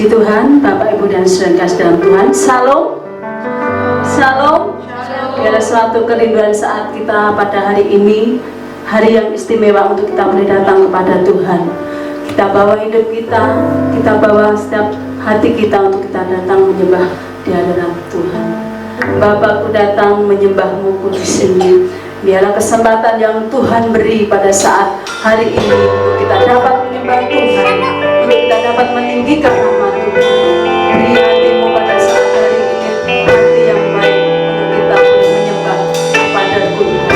Puji Tuhan, Bapak, Ibu, dan saudara kasih dalam Tuhan. Salam, salam. Biarlah suatu kerinduan saat kita pada hari ini, hari yang istimewa untuk kita boleh datang kepada Tuhan. Kita bawa hidup kita bawa setiap hati kita untuk kita datang menyembah di hadapan Tuhan. Bapakku datang menyembahmu kudus ini. Biarlah kesempatan yang Tuhan beri pada saat hari ini untuk kita dapat menyembah Tuhan, untuk kita dapat meninggikan nama Tuhan. Beri hatimu pada saat hari ini, hati yang baik untuk kita boleh menyembah kepada Tuhan.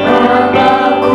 Bapakku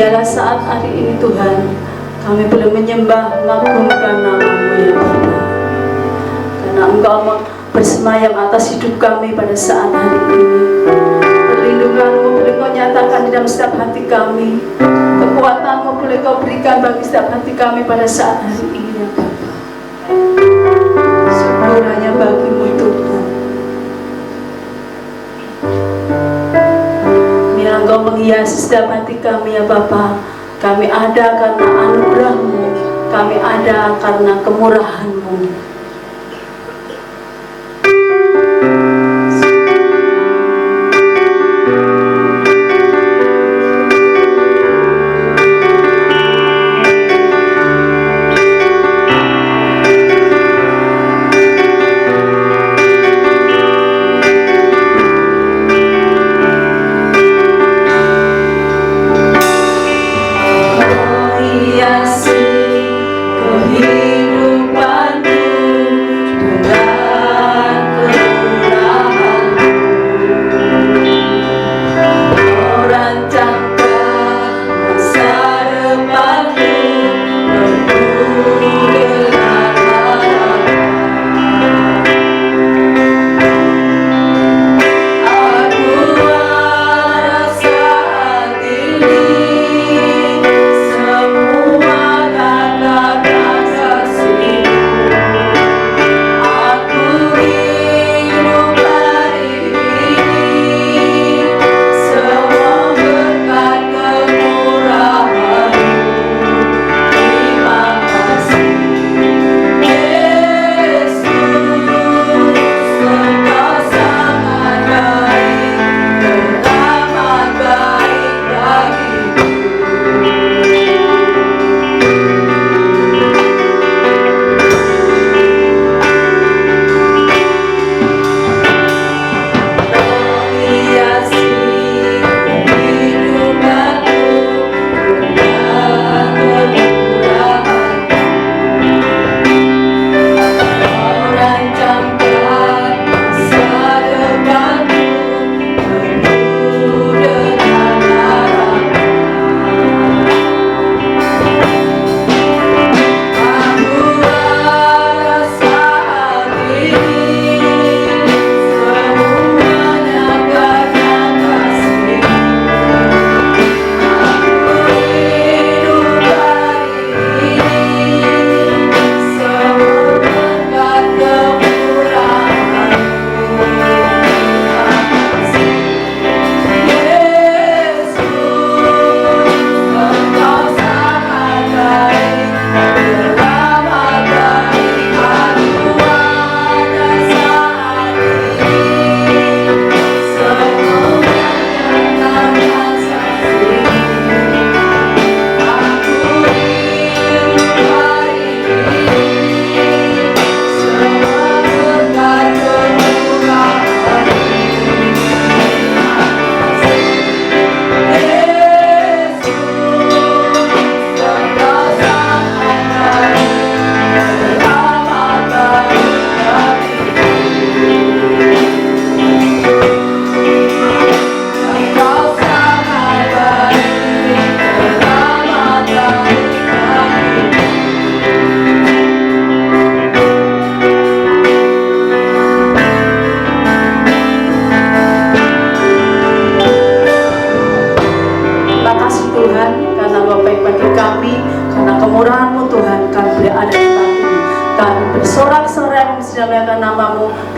biarlah saat hari ini Tuhan kami boleh menyembah, mengagungkan nama-Mu ya Bapa. Karena Engkau bersemayam atas hidup kami pada saat hari ini. Perlindungan-Mu boleh Kau nyatakan di dalam setiap hati kami. Kekuatan-Mu boleh Kau berikan bagi setiap hati kami pada saat hari ini ya Bapa. Syukur hanya bagi-Mu Tuhan. Biar Engkau menghiasi setiap hati kami ya Bapa. Kami ada karena anugerah-Mu, kami ada karena kemurahan-Mu.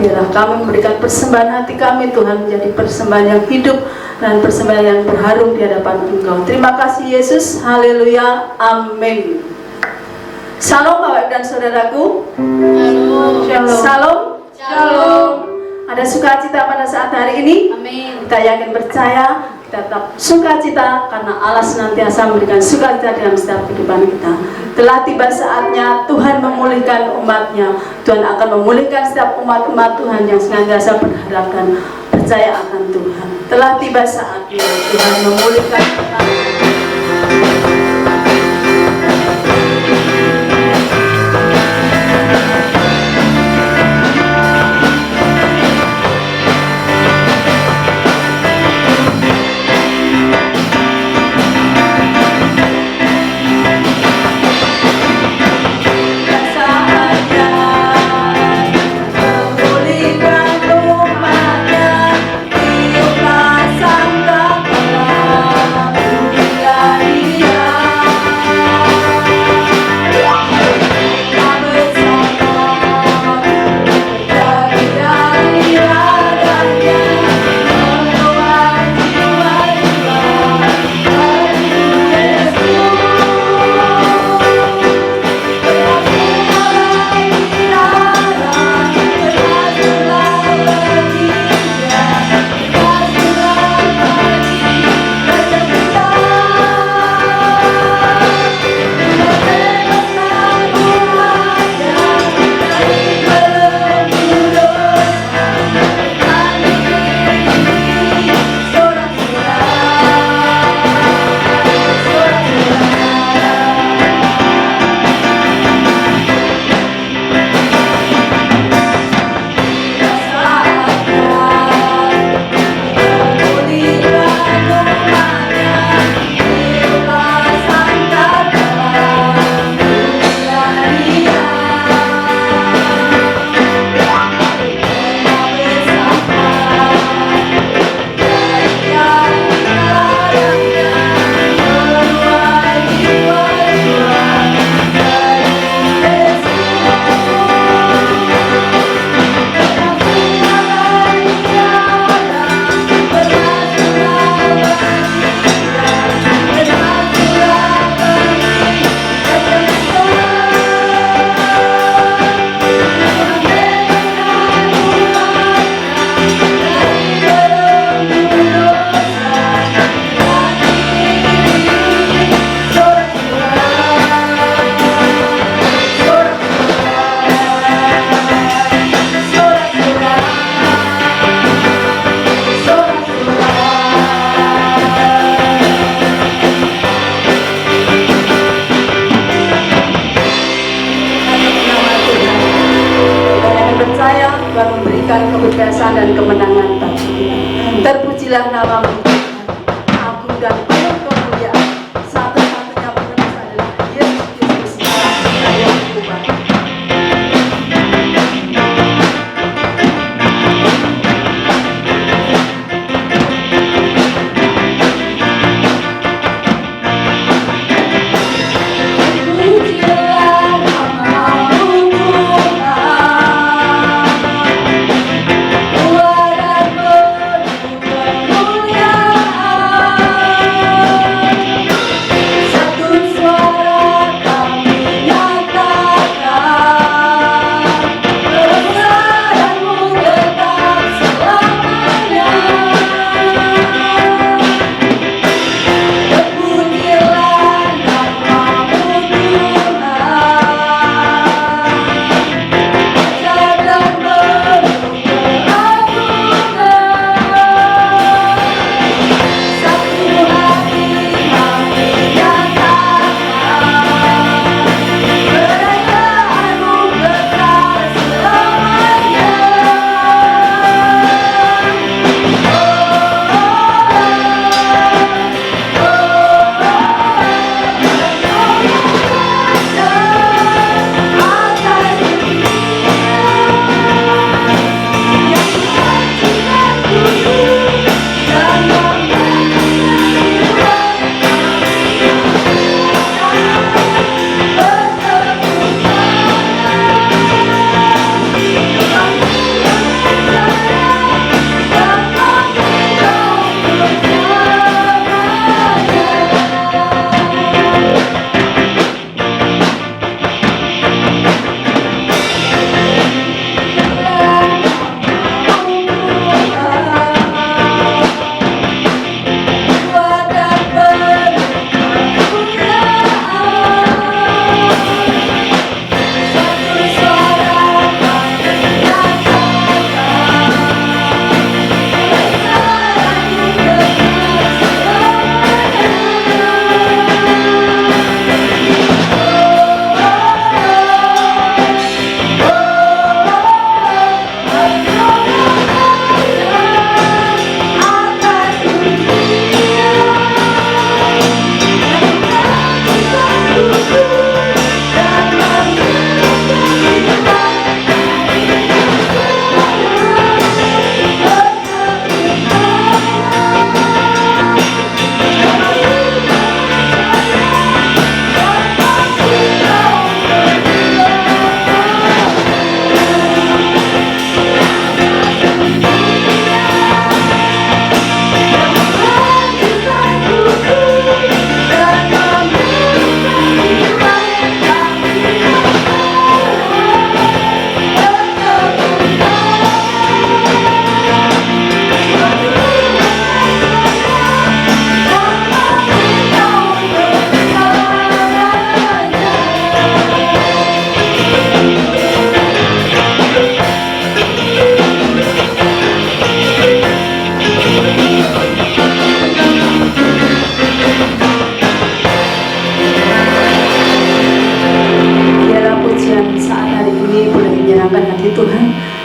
Biarlah kami memberikan persembahan hati kami Tuhan menjadi persembahan yang hidup dan persembahan yang berharum di hadapan Engkau. Terima kasih Yesus, haleluya, amin. Salam Bapak dan Saudaraku. Shalom. Salam. Shalom. Ada sukacita pada saat hari ini. Amin. Kita yakin percaya, kita tetap sukacita karena Allah senantiasa memberikan sukacita dalam setiap kehidupan kita. Telah tiba saatnya Tuhan memulihkan umatnya. Tuhan akan memulihkan setiap umat-umat Tuhan yang senantiasa berharap dan percaya akan Tuhan. Telah tiba saatnya Tuhan memulihkan umatnya. Terpujilah namamu Tuhan, agung dan penuh kemuliaan. Satu-satunya penebus adalah Yesus Kristus, Allah kita yang berubah.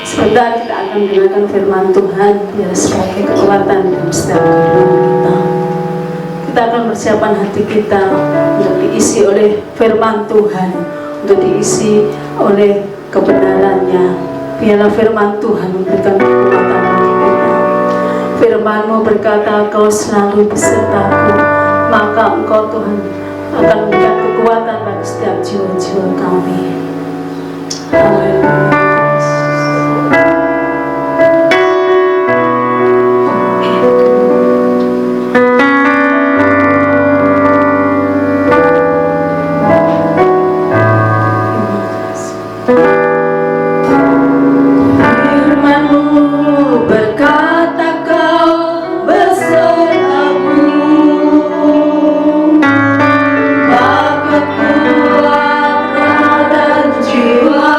Sebentar kita akan mendengarkan firman Tuhan biar sebagai kekuatan dalam setiap kehidupan kita. Kita akan persiapan hati kita untuk diisi oleh firman Tuhan, untuk diisi oleh kebenarannya. Biarlah firman Tuhan memberikan kekuatan bagi kita. Firman-Mu berkata, Kau selalu besertaku, maka Engkau Tuhan akan memberikan kekuatan bagi setiap jiwa-jiwa kami. Haleluya. Jiwa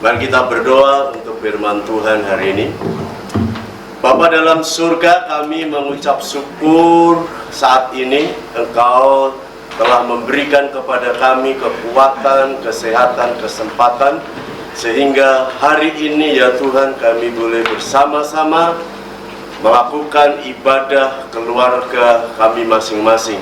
Mari kita berdoa untuk firman Tuhan hari ini. Bapa dalam surga, kami mengucap syukur saat ini Engkau telah memberikan kepada kami kekuatan, kesehatan, kesempatan, sehingga hari ini ya Tuhan kami boleh bersama-sama melakukan ibadah keluarga kami masing-masing.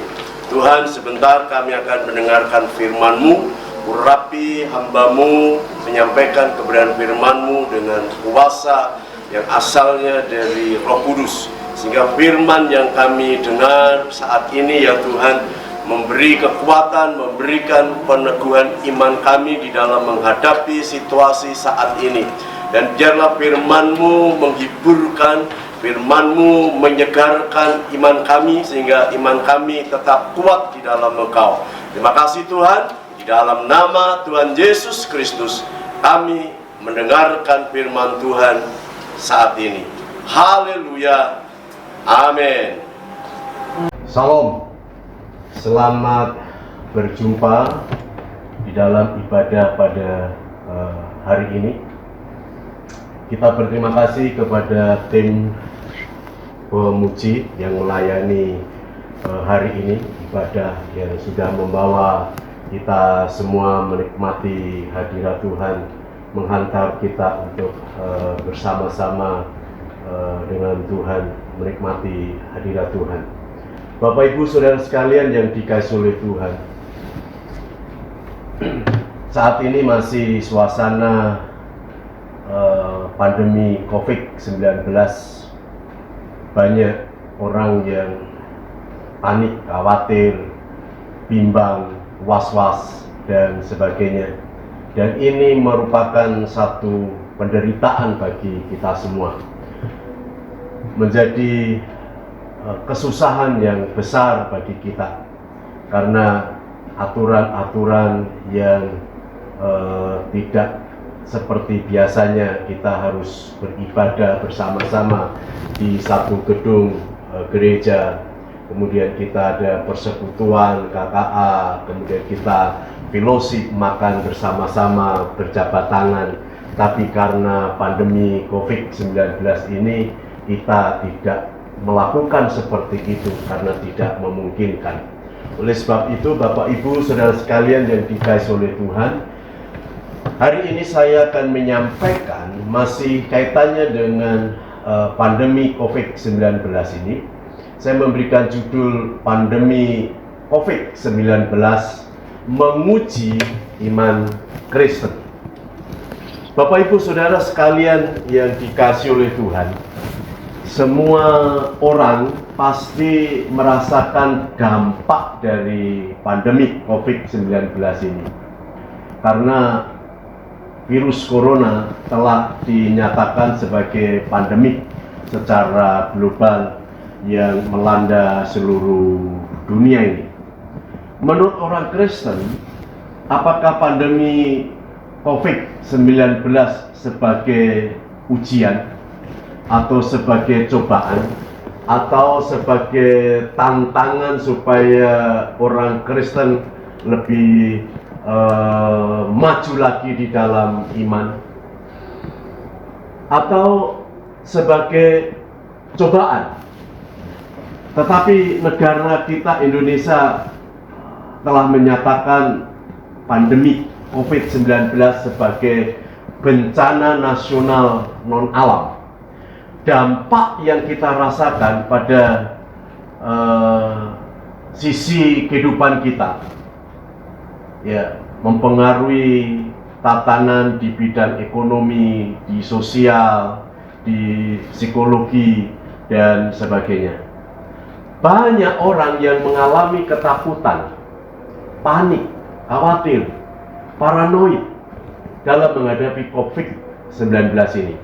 Tuhan, sebentar kami akan mendengarkan firman-Mu. Urapi hamba-Mu menyampaikan kebenaran firman-Mu dengan kuasa yang asalnya dari Roh Kudus, sehingga firman yang kami dengar saat ini ya Tuhan memberi kekuatan, memberikan peneguhan iman kami di dalam menghadapi situasi saat ini. Dan biarlah firman-Mu menghiburkan, firman-Mu menyegarkan iman kami, sehingga iman kami tetap kuat di dalam Engkau. Terima kasih Tuhan. Di dalam nama Tuhan Yesus Kristus kami mendengarkan firman Tuhan saat ini. Haleluya. Amin. Salam. Selamat berjumpa di dalam ibadah pada hari ini. Kita berterima kasih kepada tim pemuji yang melayani hari ini, ibadah yang sudah membawa kita semua menikmati hadirat Tuhan, menghantar kita untuk bersama-sama dengan Tuhan menikmati hadirat Tuhan. Bapak Ibu Saudara sekalian yang dikasihi oleh Tuhan, saat ini masih suasana pandemi COVID-19. Banyak orang yang panik, khawatir, bimbang, was-was dan sebagainya. Dan ini merupakan satu penderitaan bagi kita semua. Menjadi kesusahan yang besar bagi kita karena aturan-aturan yang tidak seperti biasanya. Kita harus beribadah bersama-sama di satu gedung gereja, kemudian kita ada persekutuan KKA, kemudian kita fellowship, makan bersama-sama, berjabat tangan. Tapi karena pandemi COVID-19 ini kita tidak melakukan seperti itu karena tidak memungkinkan. Oleh sebab itu Bapak Ibu Saudara sekalian yang dikasihi oleh Tuhan, hari ini saya akan menyampaikan masih kaitannya dengan pandemi COVID-19 ini. Saya memberikan judul pandemi COVID-19 menguji iman Kristen. Bapak Ibu Saudara sekalian yang dikasihi oleh Tuhan, semua orang pasti merasakan dampak dari pandemi COVID-19 ini. Karena virus corona telah dinyatakan sebagai pandemik secara global yang melanda seluruh dunia ini. Menurut orang Kristen, apakah pandemi COVID-19 sebagai ujian atau sebagai cobaan atau sebagai tantangan supaya orang Kristen lebih maju lagi di dalam iman, atau sebagai cobaan? Tetapi negara kita Indonesia telah menyatakan pandemi COVID-19 sebagai bencana nasional non-alam. Dampak yang kita rasakan pada sisi kehidupan kita, ya, mempengaruhi tatanan di bidang ekonomi, di sosial, di psikologi, dan sebagainya. Banyak orang yang mengalami ketakutan, panik, khawatir, paranoid dalam menghadapi COVID-19 ini.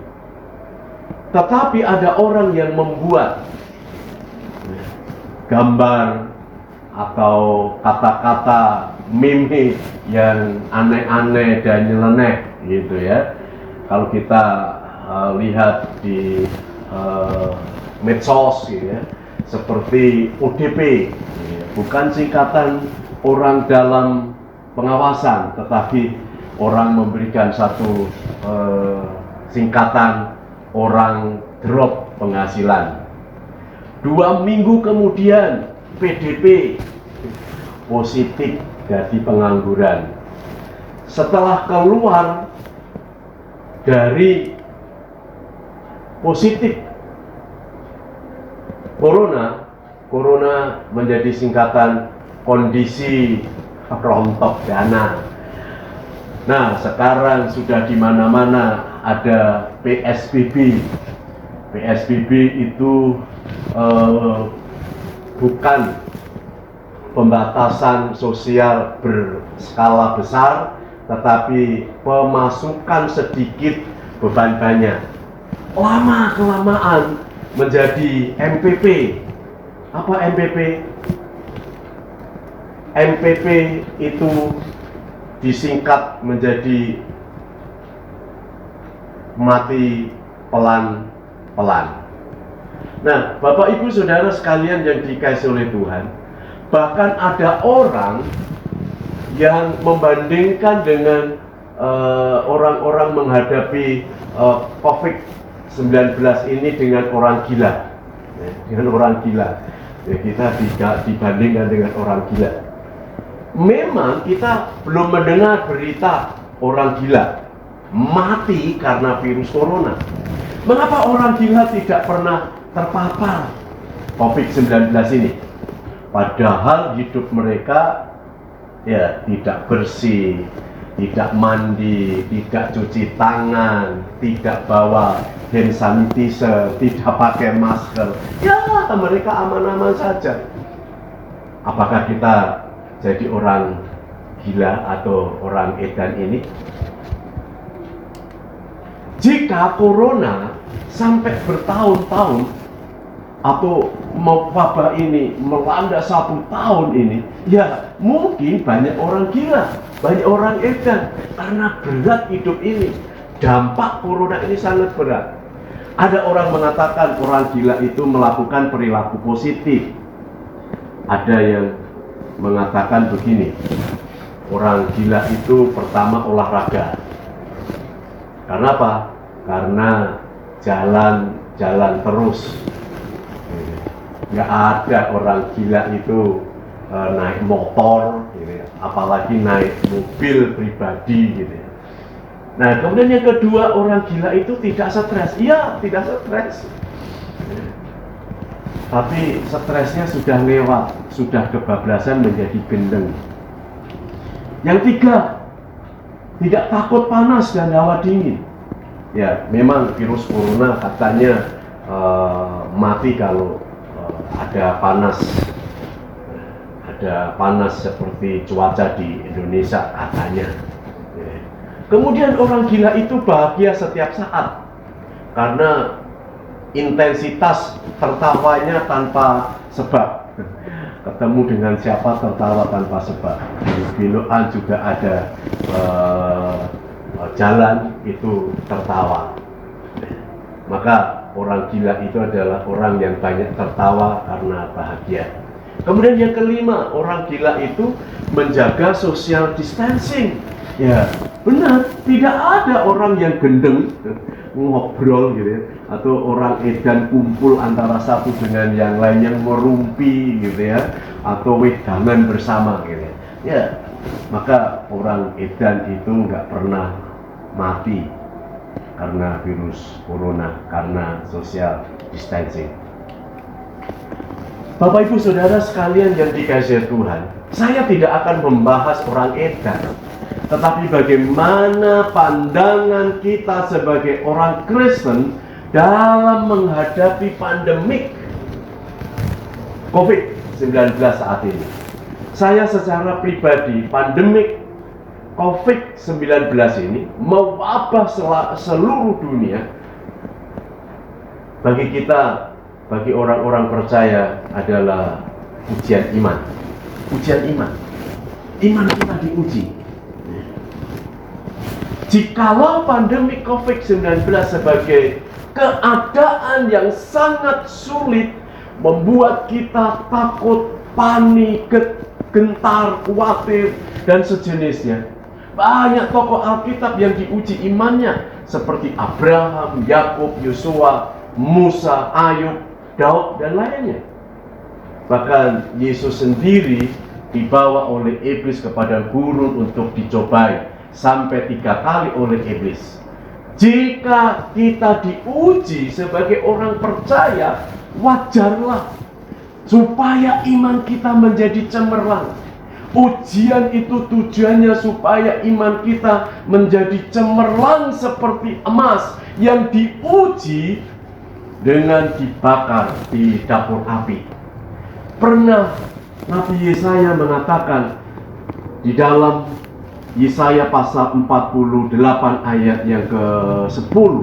Tetapi ada orang yang membuat gambar atau kata-kata meme yang aneh-aneh dan nyeleneh gitu ya. Kalau kita lihat di medsos gitu ya, seperti ODP, bukan singkatan orang dalam pengawasan, tetapi orang memberikan satu singkatan, orang drop penghasilan. 2 minggu kemudian PDP positif dari pengangguran. Setelah keluar dari positif corona menjadi singkatan kondisi rontok dana. Nah, sekarang sudah di mana-mana ada PSBB. PSBB itu bukan pembatasan sosial berskala besar, tetapi pemasukan sedikit, beban banyak. Lama-kelamaan menjadi MPP. Apa MPP? MPP itu disingkat menjadi mati pelan-pelan. Nah, Bapak Ibu Saudara sekalian yang dikasihi oleh Tuhan, bahkan ada orang yang membandingkan dengan orang-orang menghadapi COVID-19 ini dengan orang gila. Dengan orang gila. Ya, kita tidak dibandingkan dengan orang gila. Memang kita belum mendengar berita orang gila mati karena virus corona. Mengapa orang gila tidak pernah terpapar COVID-19 ini? Padahal hidup mereka ya tidak bersih, tidak mandi, tidak cuci tangan, tidak bawa hand sanitizer, tidak pakai masker. Ya, mereka aman-aman saja. Apakah kita jadi orang gila atau orang edan ini? Jika corona sampai bertahun-tahun atau wabah ini melanda 1 tahun ini, ya mungkin banyak orang gila, banyak orang edan, karena berat hidup ini. Dampak corona ini sangat berat. Ada orang mengatakan orang gila itu melakukan perilaku positif. Ada yang mengatakan begini, orang gila itu pertama olahraga. Karena apa? Karena jalan terus. Nggak ada orang gila itu naik motor, gitu ya, apalagi naik mobil pribadi, gitu ya. Nah, kemudian yang kedua, orang gila itu tidak stres. Iya, tidak stres. Tapi stresnya sudah lewat, sudah kebablasan menjadi gendeng. Yang tiga, tidak takut panas dan hawa dingin. Ya, memang virus corona katanya mati kalau ada panas seperti cuaca di Indonesia katanya. Kemudian orang gila itu bahagia setiap saat karena intensitas tertawanya tanpa sebab. Ketemu dengan siapa tertawa tanpa sebab. Di belokan juga ada jalan itu tertawa. Maka orang gila itu adalah orang yang banyak tertawa karena bahagia. Kemudian yang kelima, orang gila itu menjaga social distancing. Ya, benar, tidak ada orang yang gendeng ngobrol gitu ya, atau orang edan kumpul antara satu dengan yang lain yang merumpi gitu ya, atau wedangan bersama gitu ya. Ya, maka orang edan itu nggak pernah mati karena virus corona, karena social distancing. Bapak Ibu Saudara sekalian yang dikasihi Tuhan, saya tidak akan membahas orang edan, tetapi bagaimana pandangan kita sebagai orang Kristen dalam menghadapi pandemik COVID-19 saat ini. Saya secara pribadi, pandemik COVID-19 ini mewabah seluruh dunia. Bagi kita, bagi orang-orang percaya adalah ujian iman. Ujian iman. Iman kita diuji. Jikalau pandemi COVID-19 sebagai keadaan yang sangat sulit, membuat kita takut, panik, gentar, khawatir, dan sejenisnya, banyak tokoh Alkitab yang diuji imannya, seperti Abraham, Yakub, Yosua, Musa, Ayub, Daud, dan lainnya. Bahkan Yesus sendiri dibawa oleh iblis kepada gurun untuk dicobai sampai 3 kali oleh iblis. Jika kita diuji sebagai orang percaya, wajarlah supaya iman kita menjadi cemerlang. Ujian itu tujuannya supaya iman kita menjadi cemerlang seperti emas yang diuji dengan dibakar di dapur api. Pernah Nabi Yesaya mengatakan di dalam Yesaya pasal 48 ayat yang ke-10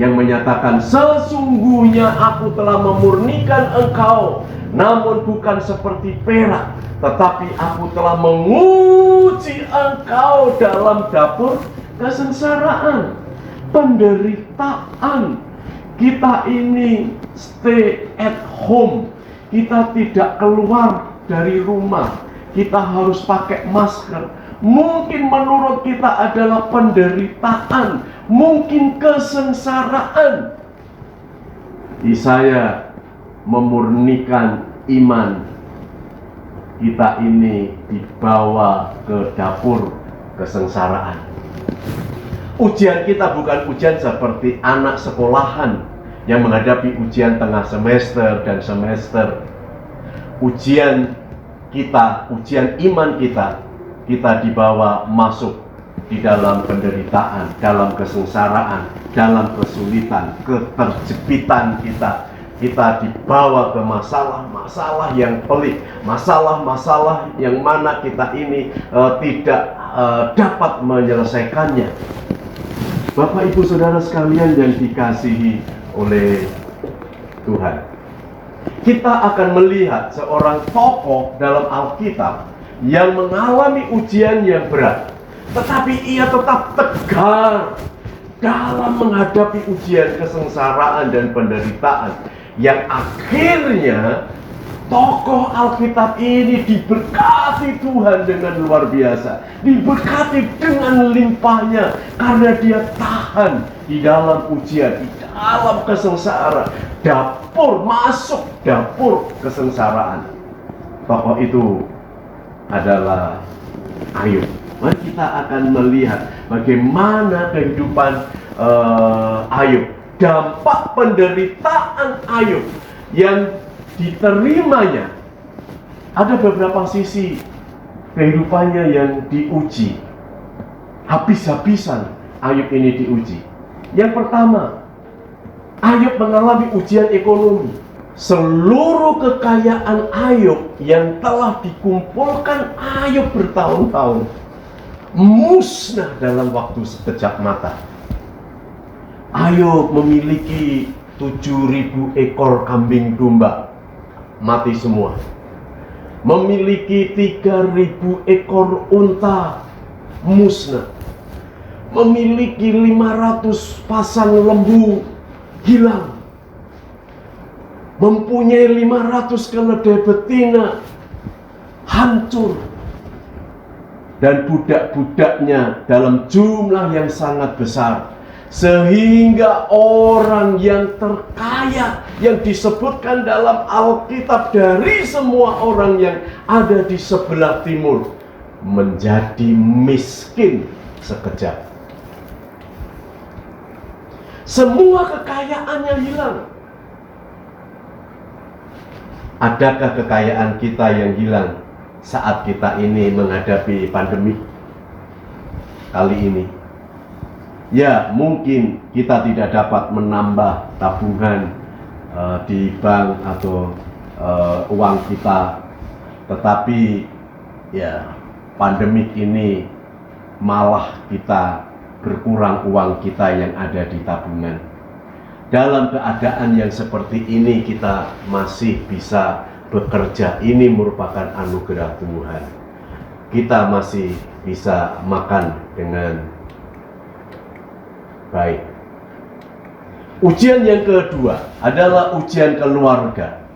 yang menyatakan, sesungguhnya aku telah memurnikan engkau, namun bukan seperti perak, tetapi aku telah menguji engkau dalam dapur kesengsaraan, penderitaan. Kita ini stay at home, kita tidak keluar dari rumah, kita harus pakai masker. Mungkin menurut kita adalah penderitaan, mungkin kesengsaraan. Yesaya memurnikan iman kita ini dibawa ke dapur kesengsaraan. Ujian kita bukan ujian seperti anak sekolahan yang menghadapi ujian tengah semester dan semester. Ujian kita, ujian iman kita dibawa masuk di dalam penderitaan, dalam kesengsaraan, dalam kesulitan, keterjepitan kita. Kita dibawa ke masalah-masalah yang pelik, masalah-masalah yang mana kita ini tidak dapat menyelesaikannya. Bapak, Ibu, Saudara sekalian yang dikasihi oleh Tuhan, kita akan melihat seorang tokoh dalam Alkitab yang mengalami ujian yang berat, tetapi ia tetap tegar dalam menghadapi ujian kesengsaraan dan penderitaan, yang akhirnya tokoh Alkitab ini diberkati Tuhan dengan luar biasa, diberkati dengan limpahnya, karena dia tahan di dalam ujian, di dalam kesengsaraan, masuk dapur kesengsaraan. Tokoh itu adalah Ayub. Mari kita akan melihat bagaimana kehidupan Ayub, dampak penderitaan Ayub yang diterimanya. Ada beberapa sisi kehidupannya yang diuji. Habis-habisan Ayub ini diuji. Yang pertama, Ayub mengalami ujian ekonomi. Seluruh kekayaan Ayub yang telah dikumpulkan Ayub bertahun-tahun musnah dalam waktu sekejap mata. Ayub memiliki 7.000 ekor kambing domba, mati semua. Memiliki 3.000 ekor unta, musnah. Memiliki 500 pasang lembu, hilang. Mempunyai 500 keledai betina, hancur. Dan budak-budaknya dalam jumlah yang sangat besar, sehingga orang yang terkaya yang disebutkan dalam Alkitab dari semua orang yang ada di sebelah timur menjadi miskin sekejap. Semua kekayaannya hilang. Adakah kekayaan kita yang hilang saat kita ini menghadapi pandemi kali ini? Ya, mungkin kita tidak dapat menambah tabungan di bank atau uang kita, tetapi ya, pandemik ini malah kita berkurang uang kita yang ada di tabungan. Dalam keadaan yang seperti ini kita masih bisa bekerja, ini merupakan anugerah Tuhan. Kita masih bisa makan dengan baik. Ujian yang kedua adalah ujian keluarga.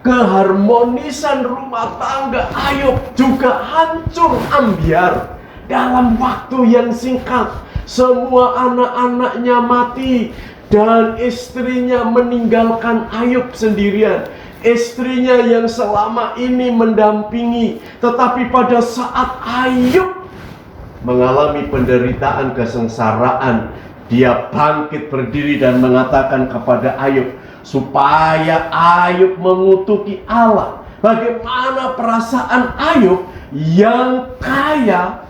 Keharmonisan rumah tangga Ayub juga hancur ambyar dalam waktu yang singkat semua anak-anaknya mati dan istrinya meninggalkan Ayub sendirian. Istrinya yang selama ini mendampingi, tetapi pada saat Ayub mengalami penderitaan, kesengsaraan, dia bangkit berdiri dan mengatakan kepada Ayub supaya Ayub mengutuki Allah. Bagaimana perasaan Ayub yang kaya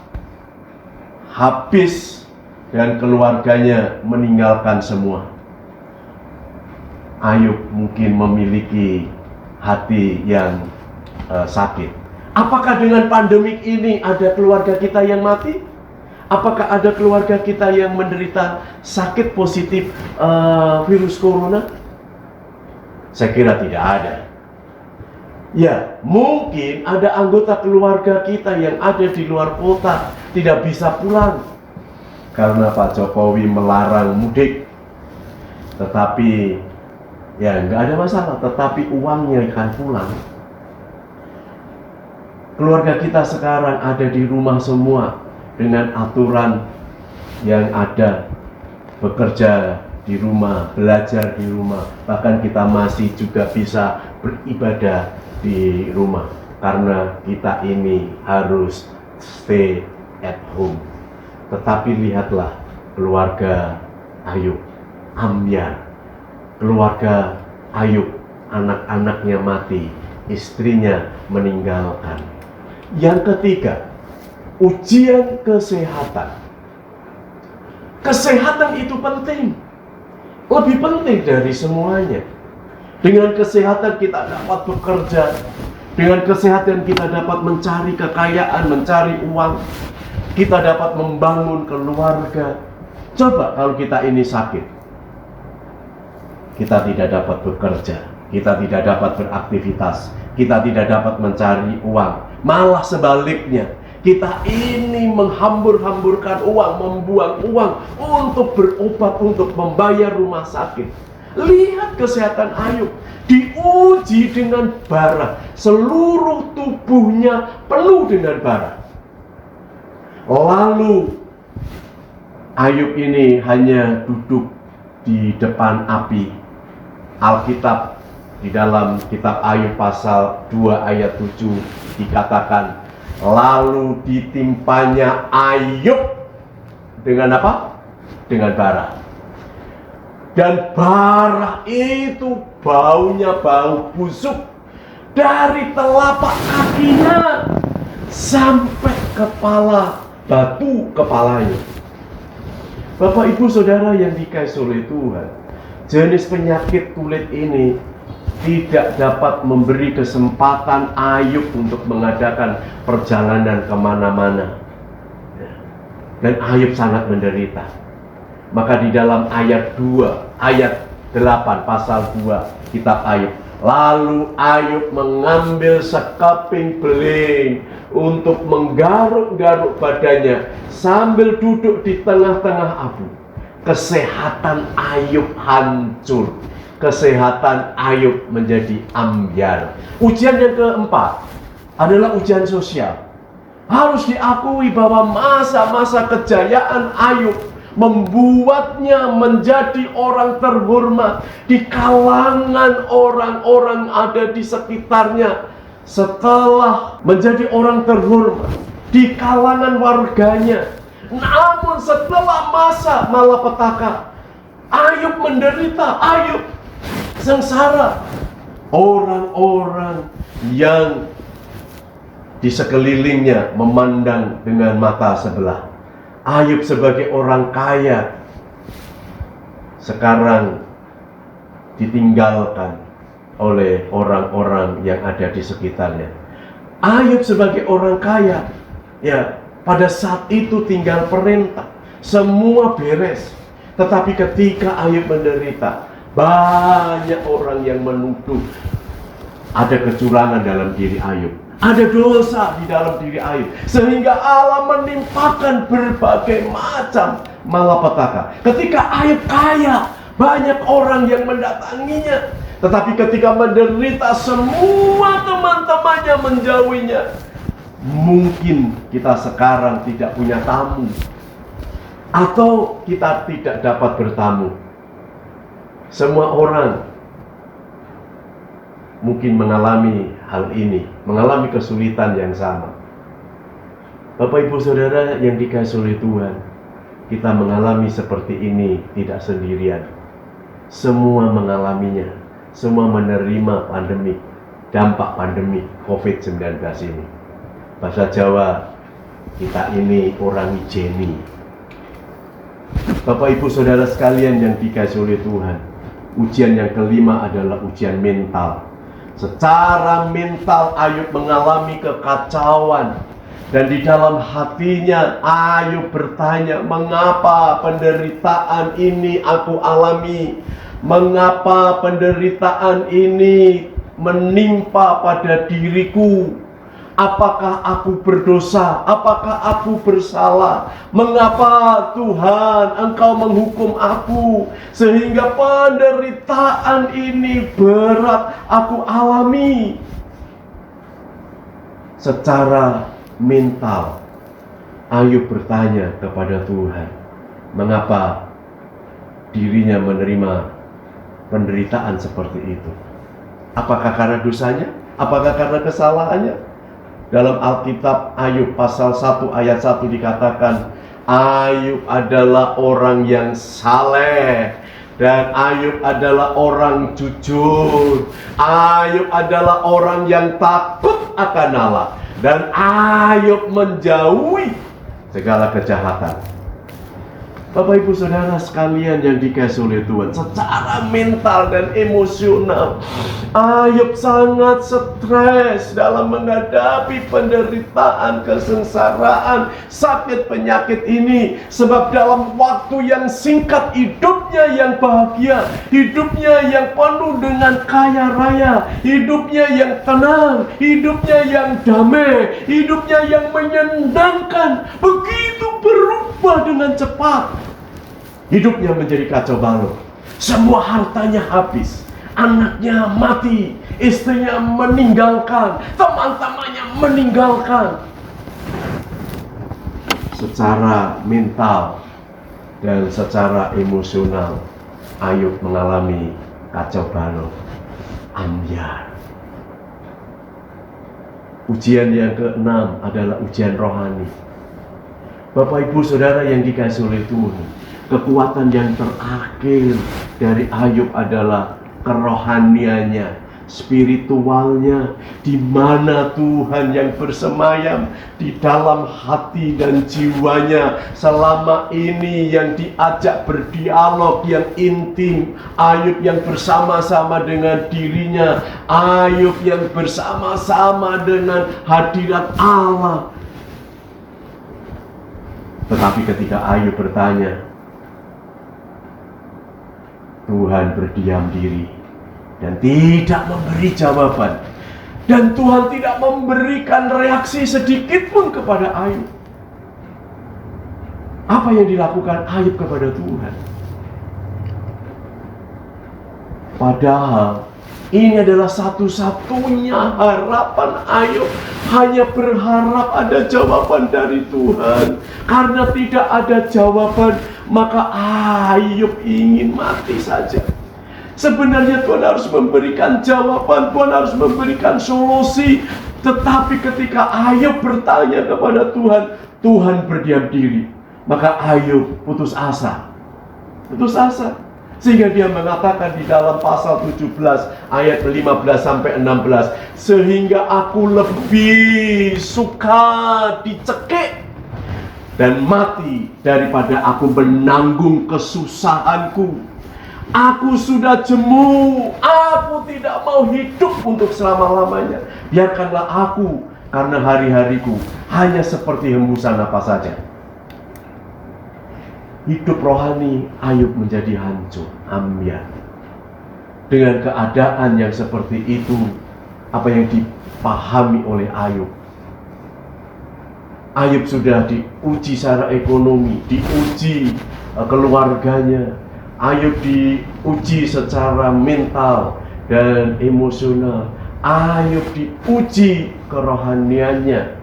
habis dan keluarganya meninggalkan semua. Ayub mungkin memiliki hati yang sakit. Apakah dengan pandemik ini ada keluarga kita yang mati? Apakah ada keluarga kita yang menderita sakit positif virus corona? Saya kira tidak ada. Ya, mungkin ada anggota keluarga kita yang ada di luar kota tidak bisa pulang karena Pak Jokowi melarang mudik. Tetapi ya nggak ada masalah, tetapi uangnya akan pulang. Keluarga kita sekarang ada di rumah semua dengan aturan yang ada, bekerja di rumah, belajar di rumah, bahkan kita masih juga bisa beribadah di rumah karena kita ini harus stay at home. Tetapi lihatlah keluarga Ayub, Ambyar. Keluarga Ayub, anak-anaknya mati, istrinya meninggalkan. Yang ketiga, ujian kesehatan. Kesehatan itu penting, lebih penting dari semuanya. Dengan kesehatan kita dapat bekerja, dengan kesehatan kita dapat mencari kekayaan, mencari uang, kita dapat membangun keluarga. Coba kalau kita ini sakit, kita tidak dapat bekerja, kita tidak dapat beraktivitas, kita tidak dapat mencari uang. Malah sebaliknya, kita ini menghambur-hamburkan uang, membuang uang untuk berobat, untuk membayar rumah sakit. Lihat kesehatan Ayub, diuji dengan bara, seluruh tubuhnya penuh dengan bara. Lalu Ayub ini hanya duduk di depan api. Alkitab di dalam kitab Ayub pasal 2 ayat 7 dikatakan, lalu ditimpanya Ayub dengan apa? Dengan bara. Dan bara itu baunya bau busuk dari telapak kakinya sampai kepala batu kepalanya. Bapak Ibu Saudara yang dikasihi oleh Tuhan, jenis penyakit kulit ini tidak dapat memberi kesempatan Ayub untuk mengadakan perjalanan kemana-mana. Dan Ayub sangat menderita. Maka di dalam ayat 2, ayat 8 pasal 2 kitab Ayub, lalu Ayub mengambil sekeping beling untuk menggaruk-garuk badannya sambil duduk di tengah-tengah abu. Kesehatan Ayub hancur. Kesehatan Ayub menjadi ambyar. Ujian yang keempat adalah ujian sosial. Harus diakui bahwa masa-masa kejayaan Ayub membuatnya menjadi orang terhormat di kalangan orang-orang ada di sekitarnya. Setelah menjadi orang terhormat di kalangan warganya, namun setelah masa malapetaka, Ayub menderita, Ayub sengsara. Orang-orang yang di sekelilingnya memandang dengan mata sebelah. Ayub sebagai orang kaya sekarang ditinggalkan oleh orang-orang yang ada di sekitarnya. Ayub sebagai orang kaya, ya pada saat itu tinggal perintah, semua beres. Tetapi ketika Ayub menderita, banyak orang yang menuduh ada kecurangan dalam diri Ayub, ada dosa di dalam diri Ayub, sehingga Allah menimpakan berbagai macam malapetaka. Ketika Ayub kaya, banyak orang yang mendatanginya. Tetapi ketika menderita, semua teman-temannya menjauhinya. Mungkin kita sekarang tidak punya tamu, atau kita tidak dapat bertamu. Semua orang mungkin mengalami hal ini, mengalami kesulitan yang sama. Bapak Ibu Saudara yang dikasihi oleh Tuhan, kita mengalami seperti ini tidak sendirian. Semua mengalaminya, semua menerima pandemi, dampak pandemi COVID-19 ini. Bahasa Jawa, kita ini orang Ijeni. Bapak Ibu Saudara sekalian yang dikasihi oleh Tuhan, ujian yang kelima adalah ujian mental. Secara mental Ayub mengalami kekacauan, dan di dalam hatinya Ayub bertanya, mengapa penderitaan ini aku alami? Mengapa penderitaan ini menimpa pada diriku? Apakah aku berdosa? Apakah aku bersalah? Mengapa Tuhan Engkau menghukum aku sehingga penderitaan ini berat aku alami? Secara mental Ayub bertanya kepada Tuhan, mengapa dirinya menerima penderitaan seperti itu? Apakah karena dosanya? Apakah karena kesalahannya? Dalam Alkitab Ayub pasal 1 ayat 1 dikatakan, Ayub adalah orang yang saleh, dan Ayub adalah orang jujur. Ayub adalah orang yang takut akan Allah, dan Ayub menjauhi segala kejahatan. Bapak Ibu Saudara sekalian yang dikasihi oleh Tuhan, secara mental dan emosional Ayub sangat stres dalam menghadapi penderitaan, kesengsaraan, sakit penyakit ini. Sebab dalam waktu yang singkat hidupnya yang bahagia, hidupnya yang penuh dengan kaya raya, hidupnya yang tenang, hidupnya yang damai, hidupnya yang menyenangkan, begitu berubah dengan cepat. Hidupnya menjadi kacau balau. Semua hartanya habis, anaknya mati, istrinya meninggalkan, teman-temannya meninggalkan. Secara mental dan secara emosional Ayub mengalami kacau balau, ambyar. Ujian yang keenam adalah ujian rohani. Bapak Ibu Saudara yang dikasihi oleh Tuhan, kekuatan yang terakhir dari Ayub adalah kerohaniannya, spiritualnya, di mana Tuhan yang bersemayam di dalam hati dan jiwanya. Selama ini yang diajak berdialog yang intim, Ayub yang bersama-sama dengan dirinya, Ayub yang bersama-sama dengan hadirat Allah. Tetapi ketika Ayub bertanya, Tuhan berdiam diri dan tidak memberi jawaban, dan Tuhan tidak memberikan reaksi sedikit pun kepada Ayub. Apa yang dilakukan Ayub kepada Tuhan? Padahal ini adalah satu-satunya harapan Ayub, hanya berharap ada jawaban dari Tuhan. Karena tidak ada jawaban, maka Ayub ingin mati saja. Sebenarnya Tuhan harus memberikan jawaban, Tuhan harus memberikan solusi. Tetapi ketika Ayub bertanya kepada Tuhan, Tuhan berdiam diri. Maka Ayub putus asa. Putus asa. Sehingga dia mengatakan di dalam pasal 17 ayat 15 sampai 16, sehingga aku lebih suka dicekik dan mati daripada aku menanggung kesusahanku. Aku sudah jemu, aku tidak mau hidup untuk selama-lamanya. Biarkanlah aku, karena hari-hariku hanya seperti hembusan napas saja. Hidup rohani Ayub menjadi hancur, ambyar. Dengan keadaan yang seperti itu, apa yang dipahami oleh Ayub? Ayub sudah diuji secara ekonomi, diuji keluarganya, Ayub diuji secara mental dan emosional, Ayub diuji kerohaniannya.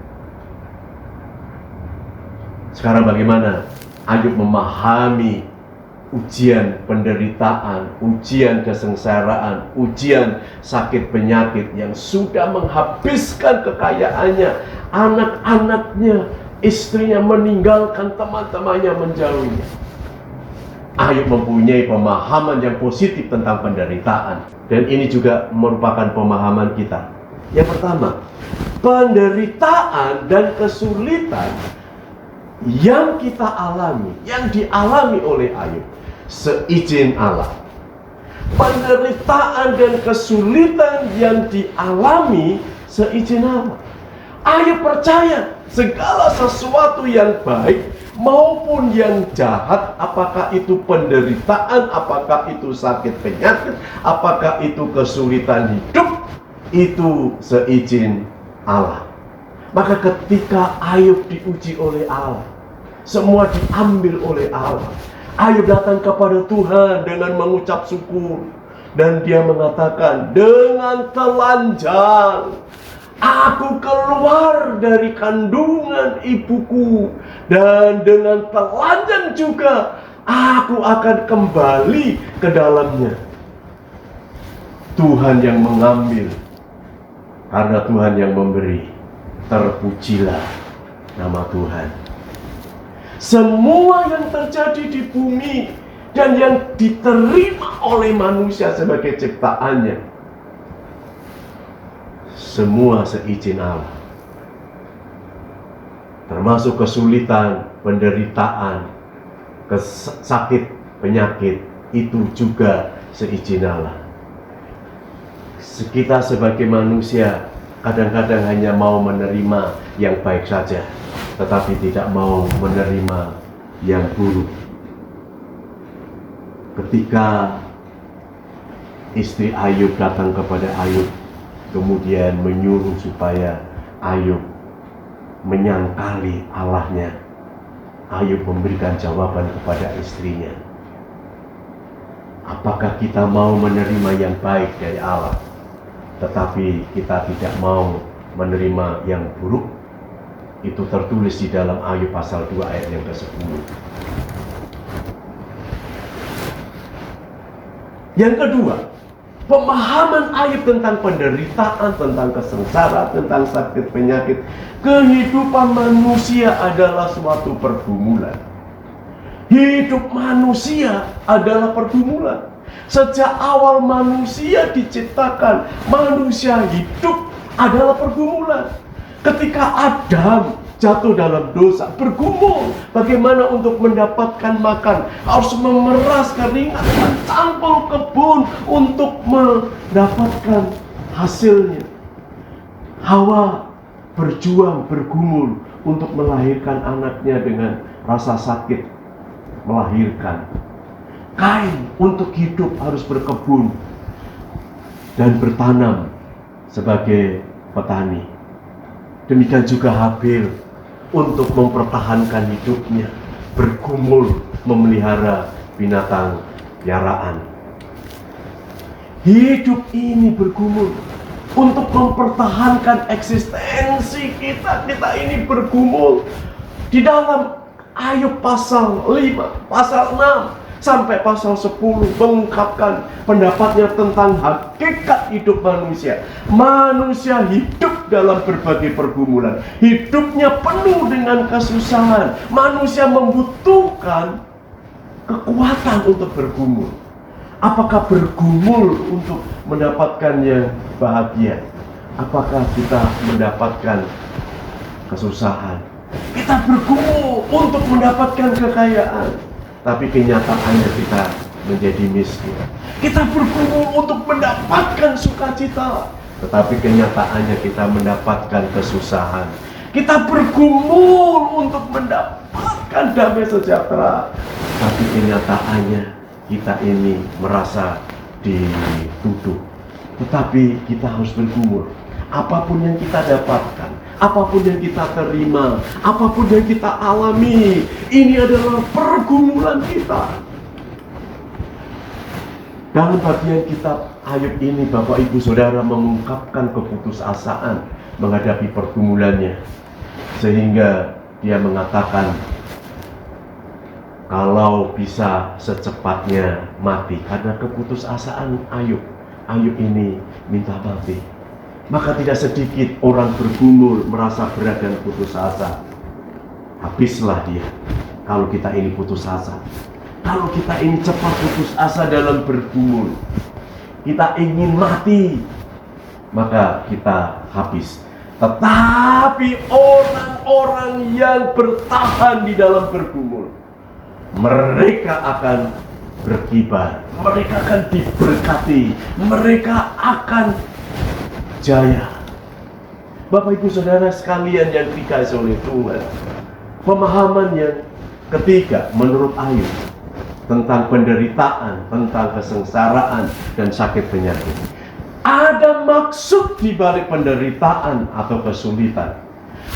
Sekarang bagaimana Ayub memahami ujian penderitaan, ujian kesengsaraan, ujian sakit penyakit yang sudah menghabiskan kekayaannya, anak-anaknya, istrinya meninggalkan, teman-temannya menjauhinya. Ayub mempunyai pemahaman yang positif tentang penderitaan, dan ini juga merupakan pemahaman kita. Yang pertama, penderitaan dan kesulitan yang kita alami, yang dialami oleh Ayub, seizin Allah. Penderitaan dan kesulitan yang dialami seizin Allah. Ayub percaya segala sesuatu yang baik maupun yang jahat, apakah itu penderitaan, apakah itu sakit penyakit, apakah itu kesulitan hidup, itu seizin Allah. Maka ketika Ayub diuji oleh Allah, semua diambil oleh Allah, Ayub datang kepada Tuhan dengan mengucap syukur, dan dia mengatakan, dengan telanjang aku keluar dari kandungan ibuku, dan dengan telanjang juga aku akan kembali ke dalamnya. Tuhan yang mengambil, karena Tuhan yang memberi. Terpujilah nama Tuhan. Semua yang terjadi di bumi dan yang diterima oleh manusia sebagai ciptaannya, semua seizin Allah. Termasuk kesulitan, penderitaan, sakit, penyakit, itu juga seizin Allah. Kita sebagai manusia kadang-kadang hanya mau menerima yang baik saja, tetapi tidak mau menerima yang buruk. Ketika istri Ayub datang kepada Ayub, kemudian menyuruh supaya Ayub menyangkali Allahnya, Ayub memberikan jawaban kepada istrinya. Apakah kita mau menerima yang baik dari Allah, tetapi kita tidak mau menerima yang buruk? Itu tertulis di dalam Ayub pasal 2 ayat yang ke-10. Yang kedua, pemahaman Ayub tentang penderitaan, tentang kesengsaraan, tentang sakit penyakit. Kehidupan manusia adalah suatu pergumulan. Hidup manusia adalah pergumulan. Sejak awal manusia diciptakan, manusia hidup adalah pergumulan. Ketika Adam jatuh dalam dosa, bergumul bagaimana untuk mendapatkan makan, harus memeras keringat, mencangkul kebun untuk mendapatkan hasilnya. Hawa berjuang, bergumul untuk melahirkan anaknya dengan rasa sakit melahirkan. Kain untuk hidup harus berkebun dan bertanam sebagai petani. Demikian juga Habil untuk mempertahankan hidupnya, bergumul memelihara binatang piaraan. Hidup ini bergumul untuk mempertahankan eksistensi kita. Kita ini bergumul. Di dalam Ayub pasal 5, pasal 6 sampai pasal 10 mengungkapkan pendapatnya tentang hakikat hidup manusia. Manusia hidup dalam berbagai pergumulan. Hidupnya penuh dengan kesusahan. Manusia membutuhkan kekuatan untuk bergumul. Apakah bergumul untuk mendapatkan yang bahagia? Apakah kita mendapatkan kesusahan? Kita bergumul untuk mendapatkan kekayaan, tapi kenyataannya kita menjadi miskin. Kita bergumul untuk mendapatkan sukacita, tetapi kenyataannya kita mendapatkan kesusahan. Kita bergumul untuk mendapatkan damai sejahtera, tapi kenyataannya kita ini merasa dituduh. Tetapi kita harus bergumul. Apapun yang kita dapatkan, apapun yang kita terima, apapun yang kita alami, ini adalah pergumulan kita. Dalam bagian kitab Ayub ini, Bapak Ibu Saudara mengungkapkan keputusasaan menghadapi pergumulannya. Sehingga dia mengatakan, kalau bisa secepatnya mati karena keputusasaan Ayub. Ayub ini minta mati. Maka tidak sedikit orang bergumul merasa berat dan putus asa. Habislah dia kalau kita ini putus asa. Kalau kita ini cepat putus asa dalam bergumul, kita ingin mati, maka kita habis. Tetapi orang-orang yang bertahan di dalam bergumul, mereka akan berkibar, mereka akan diberkati, mereka akan jaya. Bapak Ibu Saudara sekalian yang dikasihi oleh Tuhan, pemahaman yang ketiga menurut Ayub tentang penderitaan, tentang kesengsaraan dan sakit penyakit. Ada maksud di balik penderitaan atau kesulitan.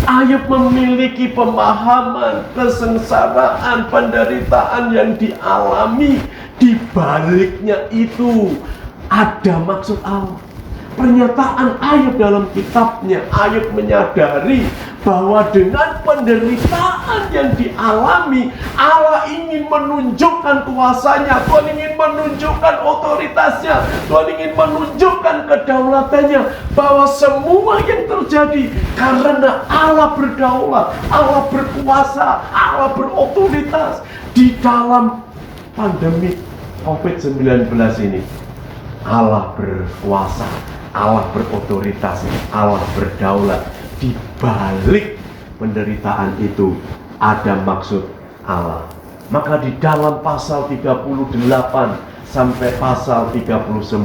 Ayub memiliki pemahaman kesengsaraan, penderitaan yang dialami. Di baliknya itu ada maksud Allah. Pernyataan Ayub dalam kitabnya, Ayub menyadari bahwa dengan penderitaan yang dialami, Allah ingin menunjukkan kuasanya, Tuhan ingin menunjukkan otoritasnya, Tuhan ingin menunjukkan kedaulatannya, bahwa semua yang terjadi karena Allah berdaulat, Allah berkuasa, Allah berotoritas. Di dalam pandemi COVID-19 ini, Allah berkuasa, Allah berotoritas, Allah berdaulat. Di balik penderitaan itu ada maksud Allah. Maka di dalam pasal 38 sampai pasal 39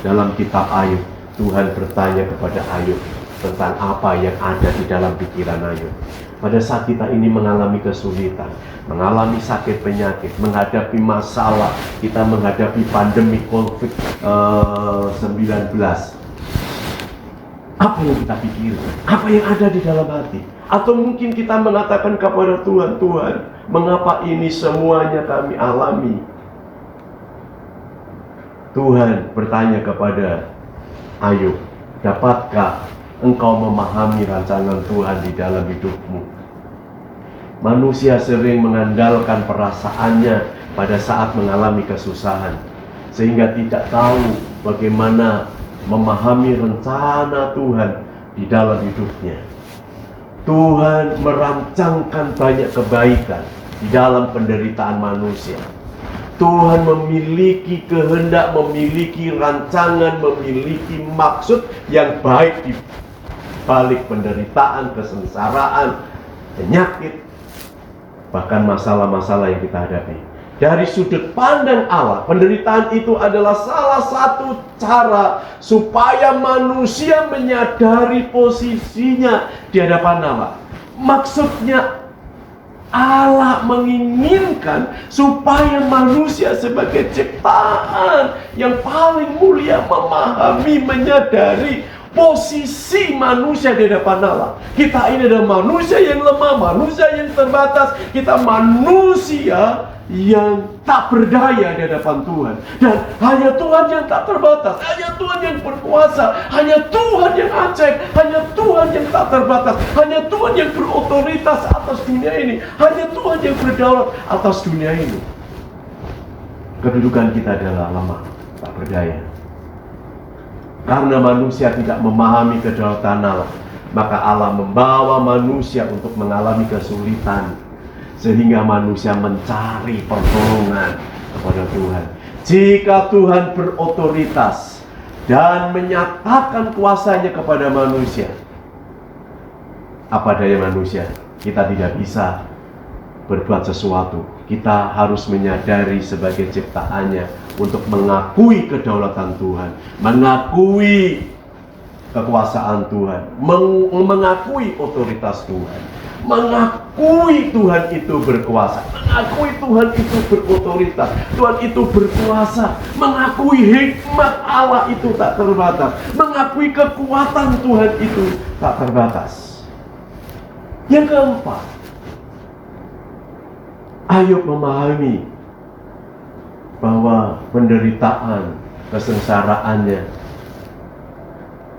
dalam kitab Ayub, Tuhan bertanya kepada Ayub tentang apa yang ada di dalam pikiran Ayub. Pada saat kita ini mengalami kesulitan, mengalami sakit penyakit, menghadapi masalah, kita menghadapi pandemi COVID-19, apa yang kita pikirkan? Apa yang ada di dalam hati? Atau mungkin kita mengatakan kepada Tuhan, Tuhan, mengapa ini semuanya kami alami? Tuhan bertanya kepada Ayub, dapatkah engkau memahami rancangan Tuhan di dalam hidupmu? Manusia sering mengandalkan perasaannya pada saat mengalami kesusahan, sehingga tidak tahu bagaimana memahami rencana Tuhan di dalam hidupnya. Tuhan merancangkan banyak kebaikan di dalam penderitaan manusia. Tuhan memiliki kehendak, memiliki rancangan, memiliki maksud yang baik di balik penderitaan, kesengsaraan, penyakit, bahkan masalah-masalah yang kita hadapi. Dari sudut pandang Allah, penderitaan itu adalah salah satu cara supaya manusia menyadari posisinya di hadapan Allah. Maksudnya, Allah menginginkan supaya manusia sebagai ciptaan yang paling mulia memahami, menyadari posisi manusia di hadapan Allah. Kita ini adalah manusia yang lemah, manusia yang terbatas. Kita manusia yang tak berdaya di hadapan Tuhan. Dan hanya Tuhan yang tak terbatas, hanya Tuhan yang berkuasa, hanya Tuhan yang ajaib, hanya Tuhan yang tak terbatas, hanya Tuhan yang berotoritas atas dunia ini, hanya Tuhan yang berdaulat atas dunia ini. Kedudukan kita adalah lemah, tak berdaya. Karena manusia tidak memahami kedaulatan Allah, maka Allah membawa manusia untuk mengalami kesulitan, sehingga manusia mencari pertolongan kepada Tuhan. Jika Tuhan berotoritas dan menyatakan kuasanya kepada manusia, apa daya manusia? Kita tidak bisa berbuat sesuatu. Kita harus menyadari sebagai ciptaannya untuk mengakui kedaulatan Tuhan, mengakui kekuasaan Tuhan, mengakui otoritas Tuhan, mengakui Tuhan itu berkuasa, mengakui Tuhan itu berotoritas, Tuhan itu berkuasa, mengakui hikmat Allah itu tak terbatas, mengakui kekuatan Tuhan itu tak terbatas. Yang keempat, Ayub memahami bahwa penderitaan, kesengsaraannya,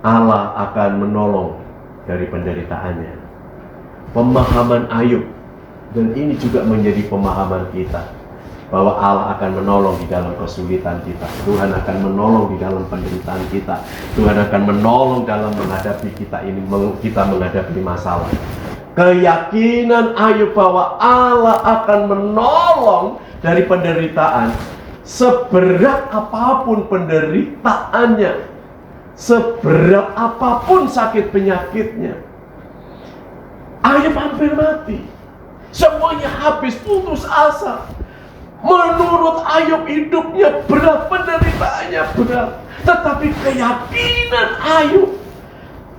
Allah akan menolong dari penderitaannya. Pemahaman Ayub Dan ini juga menjadi pemahaman kita bahwa Allah akan menolong di dalam kesulitan kita. Tuhan akan menolong di dalam penderitaan kita. Tuhan akan menolong dalam menghadapi kita menghadapi masalah. Keyakinan Ayub bahwa Allah akan menolong dari penderitaan, seberat apapun penderitaannya, seberat apapun sakit penyakitnya. Ayub hampir mati, semuanya habis, putus asa. Menurut Ayub hidupnya berat, penderitaannya berat, tetapi keyakinan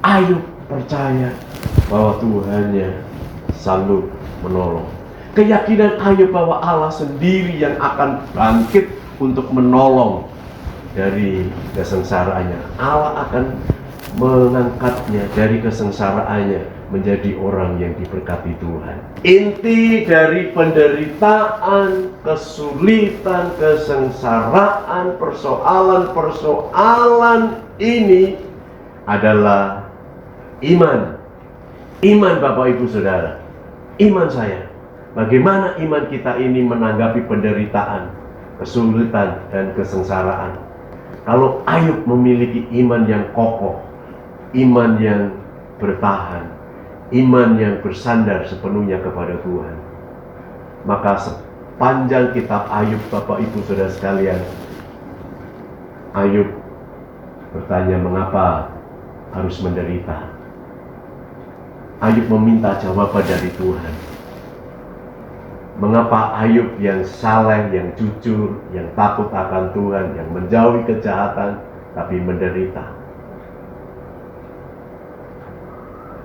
Ayub percaya bahwa Tuhannya selalu menolong. Keyakinan Ayub bahwa Allah sendiri yang akan bangkit untuk menolong dari kesengsaraannya. Allah akan mengangkatnya dari kesengsaraannya menjadi orang yang diberkati Tuhan. Inti dari penderitaan, kesulitan, kesengsaraan, persoalan-persoalan ini adalah iman. Iman Bapak Ibu Saudara. Iman saya. Bagaimana iman kita ini menanggapi penderitaan, kesulitan, dan kesengsaraan. Kalau Ayub memiliki iman yang kokoh, iman yang bertahan, iman yang bersandar sepenuhnya kepada Tuhan, maka sepanjang kitab Ayub Bapak Ibu Saudara sekalian, Ayub bertanya mengapa harus menderita. Ayub meminta jawaban dari Tuhan. Mengapa Ayub yang saleh, yang jujur, yang takut akan Tuhan, yang menjauhi kejahatan, tapi menderita?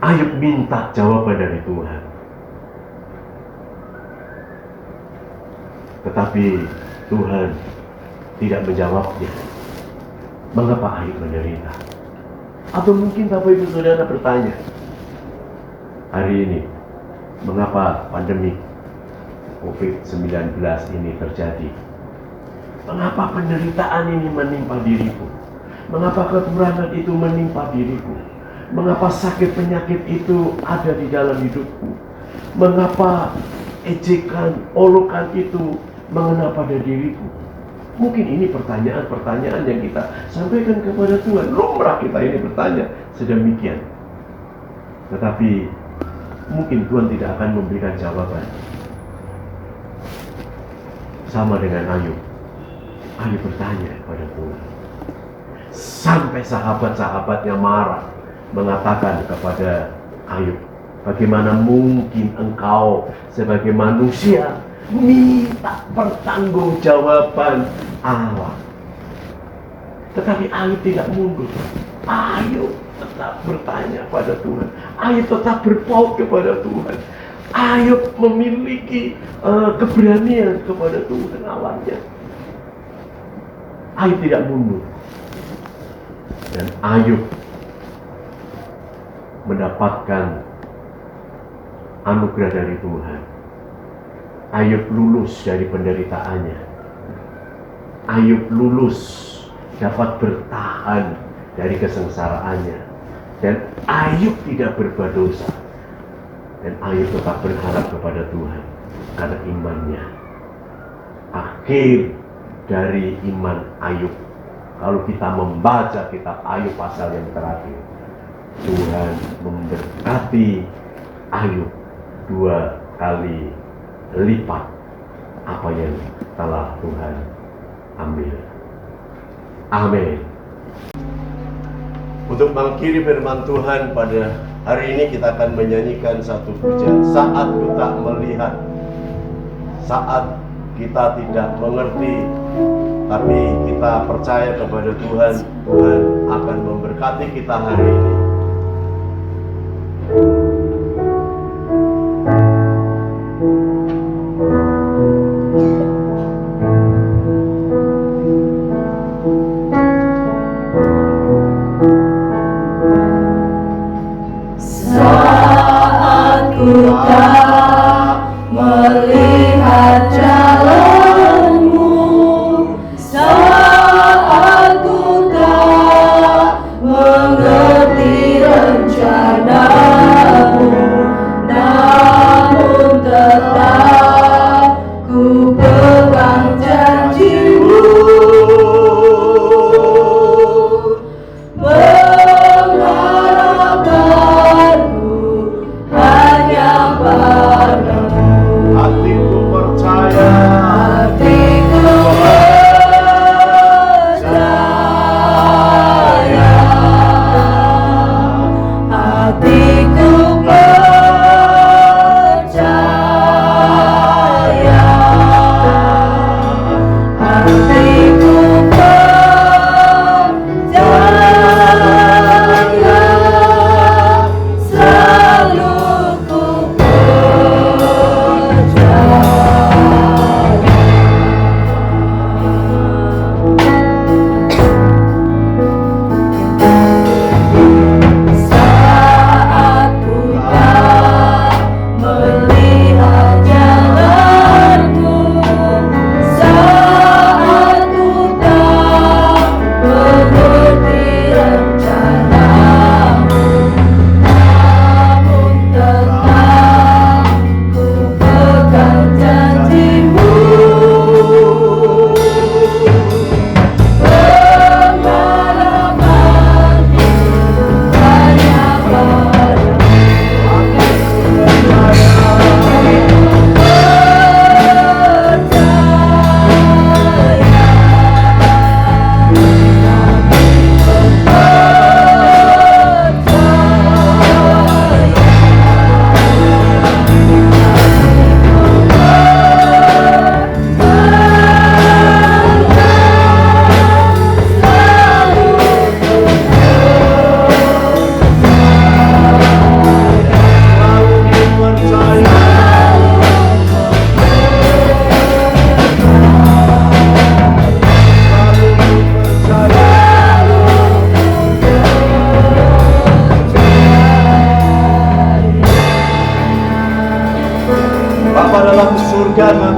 Ayub minta jawaban dari Tuhan. Tetapi Tuhan tidak menjawabnya. Mengapa Ayub menderita? Atau mungkin Bapak Ibu Saudara bertanya, hari ini, mengapa pandemi COVID-19 ini terjadi? Mengapa penderitaan ini menimpa diriku? Mengapa kekurangan itu menimpa diriku? Mengapa sakit penyakit itu ada di dalam hidupku? Mengapa ejekan, olukan itu mengena pada diriku? Mungkin ini pertanyaan-pertanyaan yang kita sampaikan kepada Tuhan. Lumrah kita ini bertanya sedemikian. Tetapi mungkin Tuhan tidak akan memberikan jawaban. Sama dengan Ayub. Ayub bertanya kepada Tuhan. Sampai sahabat-sahabatnya marah, mengatakan kepada Ayub, bagaimana mungkin engkau sebagai manusia minta pertanggungjawaban Allah? Tetapi Ayub tidak mundur. Ayub tetap bertanya pada Tuhan. Ayub tetap berpaut kepada Tuhan. Ayub memiliki keberanian kepada Tuhan Allahnya. Ayub tidak mundur. Dan Ayub mendapatkan anugerah dari Tuhan. Ayub lulus dari penderitaannya. Ayub lulus, dapat bertahan dari kesengsaraannya. Dan Ayub tidak berbuat dosa. Dan Ayub tetap berharap kepada Tuhan karena imannya. Akhir dari iman Ayub, kalau kita membaca kitab Ayub pasal yang terakhir, Tuhan memberkati Ayub 2 kali lipat apa yang telah Tuhan ambil. Amin. Untuk mengakhiri firman Tuhan pada hari ini, kita akan menyanyikan satu pujian. Saat kita melihat, saat kita tidak mengerti, tapi kita percaya kepada Tuhan, Tuhan akan memberkati kita hari ini. Saat ku tak melihat jalanmu, saat ku tak mengerti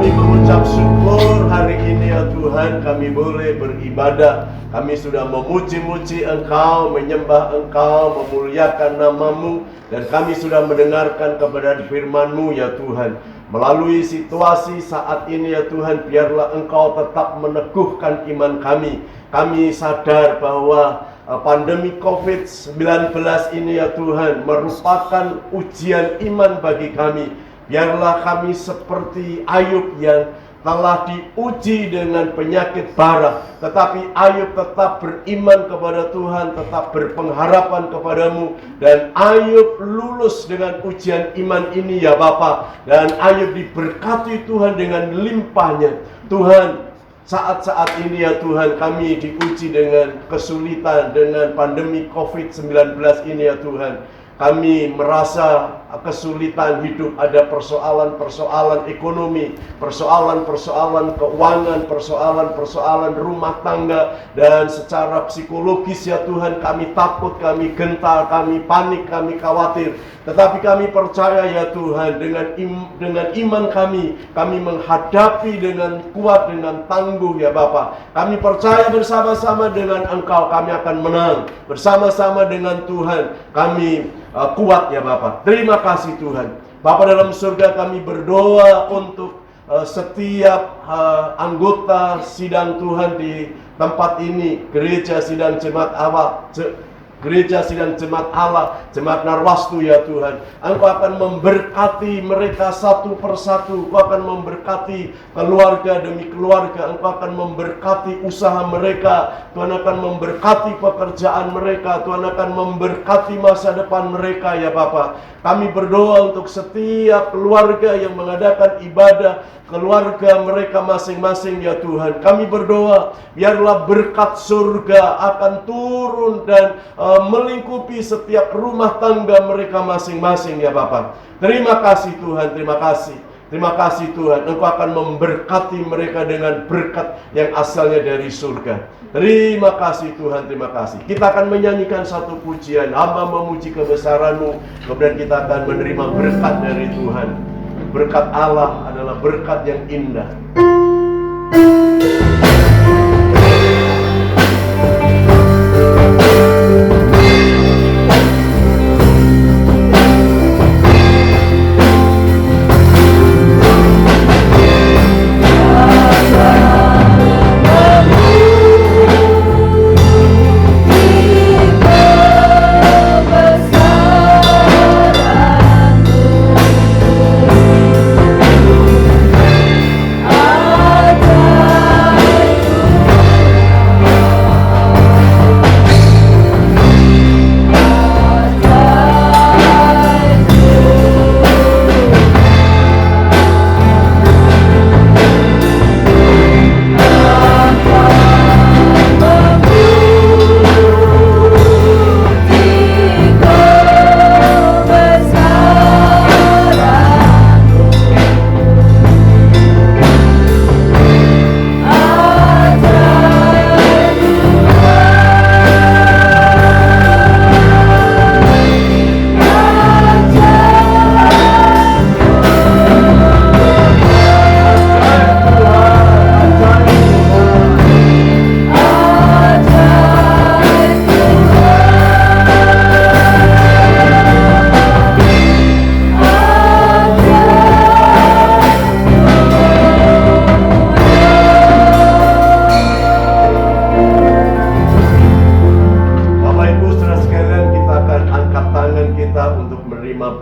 Kami mengucap syukur hari ini ya Tuhan, kami boleh beribadah. Kami sudah memuji-muji Engkau, menyembah Engkau, memuliakan nama-Mu, dan kami sudah mendengarkan kebenaran firman-Mu ya Tuhan. Melalui situasi saat ini ya Tuhan, biarlah Engkau tetap meneguhkan iman kami. Kami sadar bahwa pandemi COVID-19 ini ya Tuhan merupakan ujian iman bagi kami. Biarlah kami seperti Ayub yang telah diuji dengan penyakit bara, tetapi Ayub tetap beriman kepada Tuhan, tetap berpengharapan kepadamu, dan Ayub lulus dengan ujian iman ini ya Bapa, dan Ayub diberkati Tuhan dengan limpahnya. Tuhan, saat-saat ini ya Tuhan, kami diuji dengan kesulitan, dengan pandemi COVID-19 ini ya Tuhan. Kami merasa kesulitan hidup, ada persoalan-persoalan ekonomi, persoalan-persoalan keuangan, persoalan-persoalan rumah tangga, dan secara psikologis ya Tuhan, kami takut, kami gentar, kami panik, kami khawatir. Tetapi kami percaya ya Tuhan, dengan iman kami menghadapi dengan kuat, dengan tangguh ya Bapa. Kami percaya bersama-sama dengan Engkau kami akan menang, bersama-sama dengan Tuhan kami kuat ya Bapa. Terima kasih Tuhan. Bapa dalam surga, kami berdoa untuk setiap anggota sidang Tuhan di tempat ini, gereja sidang jemaat Allah, gereja sidang jemaat Allah, jemaat Narwastu ya Tuhan. Engkau akan memberkati mereka satu persatu. Engkau akan memberkati keluarga demi keluarga. Engkau akan memberkati usaha mereka. Tuhan akan memberkati pekerjaan mereka. Tuhan akan memberkati masa depan mereka ya Bapa. Kami berdoa untuk setiap keluarga yang mengadakan ibadah, keluarga mereka masing-masing ya Tuhan. Kami berdoa biarlah berkat surga akan turun dan melingkupi setiap rumah tangga mereka masing-masing ya Bapa. Terima kasih Tuhan, terima kasih. Terima kasih Tuhan, Engkau akan memberkati mereka dengan berkat yang asalnya dari surga. Terima kasih Tuhan, terima kasih. Kita akan menyanyikan satu pujian, hamba memuji kebesaran-Mu, kemudian kita akan menerima berkat dari Tuhan. Berkat Allah adalah berkat yang indah.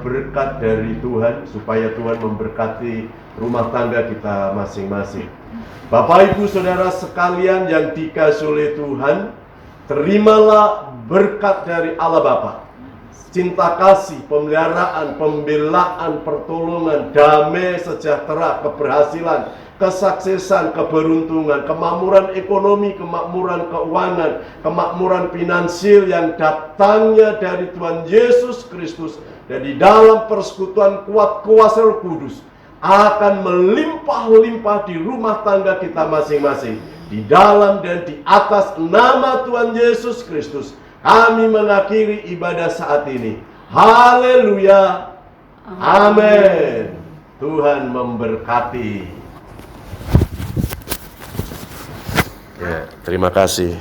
Berkat dari Tuhan, supaya Tuhan memberkati rumah tangga kita masing-masing. Bapak Ibu Saudara sekalian yang dikasihi oleh Tuhan, terimalah berkat dari Allah Bapa. Cinta kasih, pemeliharaan, pembelaan, pertolongan, damai, sejahtera, keberhasilan, kesuksesan, keberuntungan, kemakmuran ekonomi, kemakmuran keuangan, kemakmuran finansial yang datangnya dari Tuhan Yesus Kristus dan di dalam persekutuan kuat kuasa Roh Kudus akan melimpah-limpah di rumah tangga kita masing-masing. Di dalam dan di atas nama Tuhan Yesus Kristus kami mengakhiri ibadah saat ini. Haleluya. Amin. Tuhan memberkati. Ya, terima kasih.